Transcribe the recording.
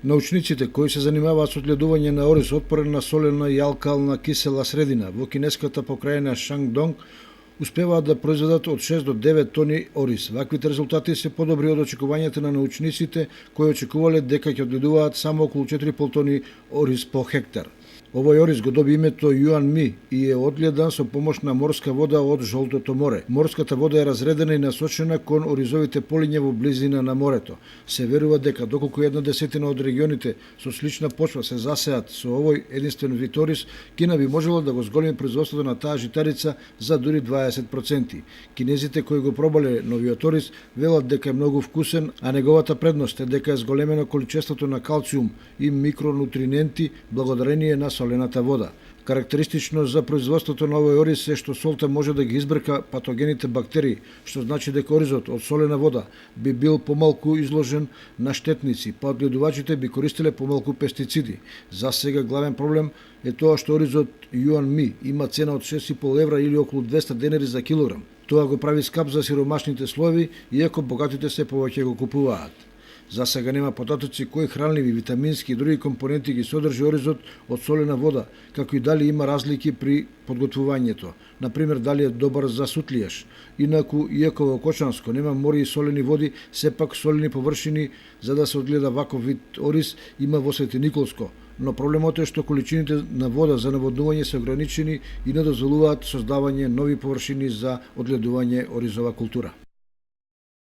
Научниците кои се занимаваат со одгледување на ориз отпорен на солена и алкална кисела средина во кинеската покрајна Шангдонг успеваат да произведат од 6 до 9 тони ориз. Ваквите резултати се подобри од очекувањата на научниците кои очекувале дека ќе одгледуваат само околу 4,5 тони ориз по хектар. Овој ориз го доби името Юан Ми и е одгледан со помош на морска вода од Жолтото море. Морската вода е разредена и насочена кон оризовите полиња во близина на морето. Се верува дека доколку 1/10 од регионите со слична почва се засеат со овој единствен вид ориз, Кина би можела да го зголеми производството на таа житарица за дури 20%. Кинезите кои го пробале новиот ориз велат дека е многу вкусен, а неговата предност е дека е зголемено количеството на калциум и микронутриненти благодарение на солената вода. Карактеристично за производството на овој ориз е што солта може да ги избрка патогените бактерии, што значи дека оризот од солена вода би бил помалку изложен на штетници, па одгледувачите би користеле помалку пестициди. За сега главен проблем е тоа што оризот Юан Ми има цена од 6,5 евра или околу 200 денари за килограм. Тоа го прави скап за сиромашните слоеви, иако богатите се повеќе го купуваат. За сега нема потатоци кои хранливи, витамински и други компоненти ги содржи оризот од солена вода, како и дали има разлики при подготвувањето. Например, дали е добар за сутлијаш. Иако во Кочанско нема мори и солени води, сепак солени површини за да се одгледа ваков вид ориз има во Свети Николско. Но проблемот е што количините на вода за наводнување се ограничени и не дозволуваат создавање нови површини за одгледување оризова култура.